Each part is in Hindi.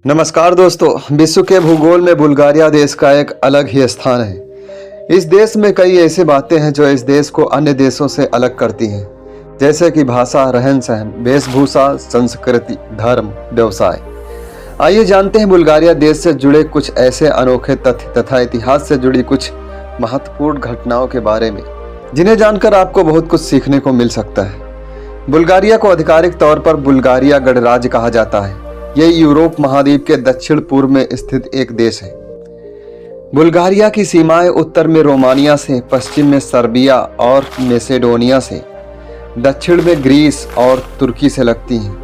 नमस्कार दोस्तों, विश्व के भूगोल में बुल्गारिया देश का एक अलग ही स्थान है। इस देश में कई ऐसी बातें हैं जो इस देश को अन्य देशों से अलग करती हैं, जैसे कि भाषा, रहन सहन, वेशभूषा, संस्कृति, धर्म, व्यवसाय। आइए जानते हैं बुल्गारिया देश से जुड़े कुछ ऐसे अनोखे तथ्य तथा इतिहास से जुड़ी कुछ महत्वपूर्ण घटनाओं के बारे में, जिन्हें जानकर आपको बहुत कुछ सीखने को मिल सकता है। बुल्गारिया को आधिकारिक तौर पर बुल्गारिया गणराज्य कहा जाता है। ये यूरोप महाद्वीप के दक्षिण पूर्व में स्थित एक देश है। बुल्गारिया की सीमाएं उत्तर में रोमानिया से, पश्चिम में सर्बिया और मैसेडोनिया से, दक्षिण में ग्रीस और तुर्की से लगती हैं।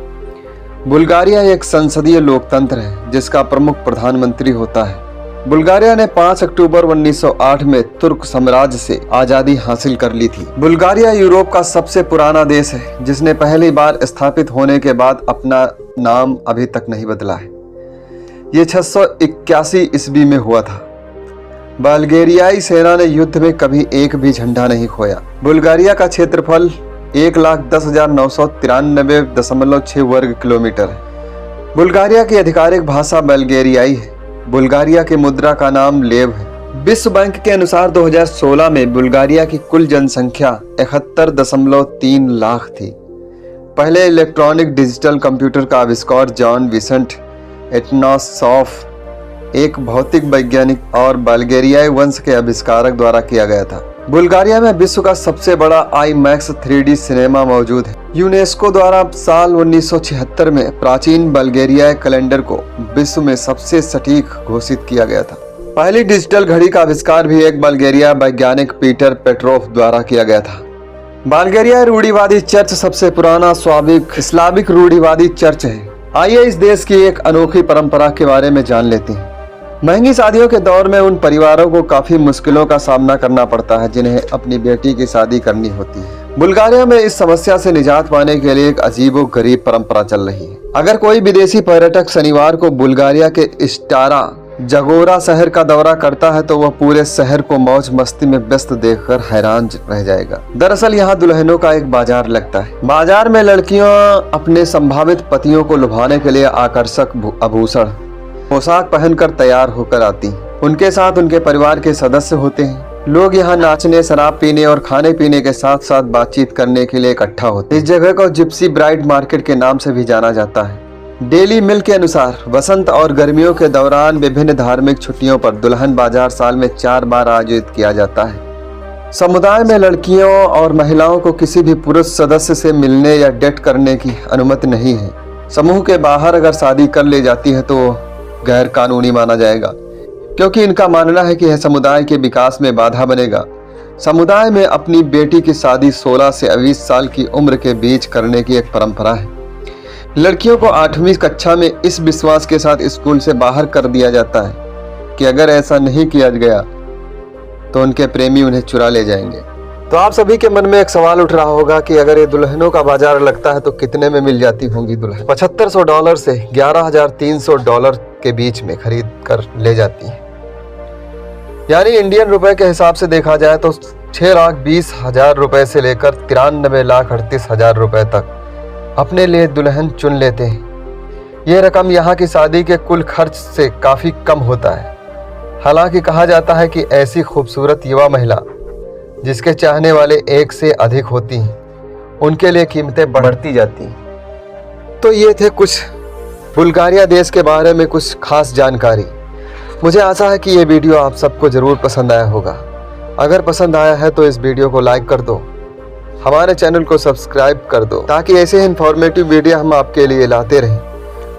बुल्गारिया एक संसदीय लोकतंत्र है जिसका प्रमुख प्रधानमंत्री होता है। बुल्गारिया ने 5 अक्टूबर 1908 में तुर्क साम्राज्य से आज़ादी हासिल कर ली थी। बुल्गारिया यूरोप का सबसे पुराना देश है जिसने पहली बार स्थापित होने के बाद अपना नाम अभी तक नहीं बदला है। ये 681 ईस्वी में हुआ था। बल्गेरियाई सेना ने युद्ध में कभी एक भी झंडा नहीं खोया। बुल्गारिया का क्षेत्रफल 1,10,993.6 वर्ग किलोमीटर है। बुल्गारिया की आधिकारिक भाषा बल्गेरियाई है। बुल्गारिया की मुद्रा का नाम लेव है। विश्व बैंक के अनुसार 2016 में बुल्गारिया की कुल जनसंख्या 71.3 लाख थी। पहले इलेक्ट्रॉनिक डिजिटल कंप्यूटर का आविष्कार जॉन विसेंट एटनॉसॉफ, एक भौतिक वैज्ञानिक और बल्गेरियाई वंश के आविष्कारक द्वारा किया गया था। बुल्गारिया में विश्व का सबसे बड़ा IMAX 3D सिनेमा मौजूद है। यूनेस्को द्वारा साल 1976 में प्राचीन बल्गेरियाई कैलेंडर को विश्व में सबसे सटीक घोषित किया गया था। पहली डिजिटल घड़ी का आविष्कार भी एक बल्गेरिया वैज्ञानिक पीटर पेट्रोव द्वारा किया गया था। बल्गेरिया रूढ़िवादी चर्च सबसे पुराना इस्लामिक रूढ़िवादी चर्च है। आइए इस देश की एक अनोखी परंपरा के बारे में जान लेते हैं। महंगी शादियों के दौर में उन परिवारों को काफी मुश्किलों का सामना करना पड़ता है जिन्हें अपनी बेटी की शादी करनी होती है। बुल्गारिया में इस समस्या से निजात पाने के लिए एक अजीबोगरीब परंपरा चल रही है। अगर कोई विदेशी पर्यटक शनिवार को बुल्गारिया के स्टारा जगोरा शहर का दौरा करता है तो वह पूरे शहर को मौज मस्ती में व्यस्त देखकर हैरान रह जाएगा। दरअसल यहाँ दुल्हनों का एक बाजार लगता है। बाजार में लड़कियां अपने संभावित पतियों को लुभाने के लिए आकर्षक आभूषण, पोशाक पहनकर तैयार होकर आती हैं। उनके साथ उनके परिवार के सदस्य होते हैं। लोग यहाँ नाचने, शराब पीने और खाने पीने के साथ साथ बातचीत करने के लिए इकट्ठा होते हैं। इस जगह को जिप्सी ब्राइड मार्केट के नाम से भी जाना जाता है। डेली मिल के अनुसार वसंत और गर्मियों के दौरान विभिन्न धार्मिक छुट्टियों पर दुल्हन बाजार साल में 4 बार आयोजित किया जाता है। समुदाय में लड़कियों और महिलाओं को किसी भी पुरुष सदस्य से मिलने या डेट करने की अनुमति नहीं है। समूह के बाहर अगर शादी कर ली जाती है तो गैर कानूनी माना जाएगा, क्योंकि इनका मानना है कि यह समुदाय के विकास में बाधा बनेगा। समुदाय में अपनी बेटी की शादी 16 से 20 साल की उम्र के बीच करने की एक परंपरा है। लड़कियों को 8वीं कक्षा में इस विश्वास के साथ स्कूल से बाहर कर दिया जाता है कि अगर ऐसा नहीं किया गया तो उनके प्रेमी उन्हें चुरा ले जाएंगे। तो आप सभी के मन में एक सवाल उठ रहा होगा कि अगर ये दुल्हनों का बाजार लगता है तो कितने में मिल जाती होंगी दुल्हन? $7500 से $11,300 के बीच में खरीद कर ले जाती है। यानी इंडियन रुपए के हिसाब से देखा जाए तो 6,20,000 रुपए से लेकर 93,38,000 रुपए तक अपने लिए दुल्हन चुन लेते हैं। यह रकम यहाँ की शादी के कुल खर्च से काफी कम होता है। हालांकि कहा जाता है कि ऐसी खूबसूरत युवा महिला जिसके चाहने वाले एक से अधिक होती हैं, उनके लिए कीमतें बढ़ती जाती हैं। तो ये थे कुछ बुल्गारिया देश के बारे में कुछ खास जानकारी। मुझे आशा है कि ये वीडियो आप सबको ज़रूर पसंद आया होगा। अगर पसंद आया है तो इस वीडियो को लाइक कर दो, हमारे चैनल को सब्सक्राइब कर दो ताकि ऐसे इन्फॉर्मेटिव वीडियो हम आपके लिए लाते रहें।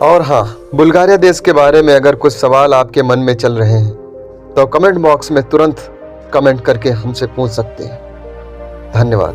और हाँ, बुल्गारिया देश के बारे में अगर कुछ सवाल आपके मन में चल रहे हैं तो कमेंट बॉक्स में तुरंत कमेंट करके हमसे पूछ सकते हैं। धन्यवाद।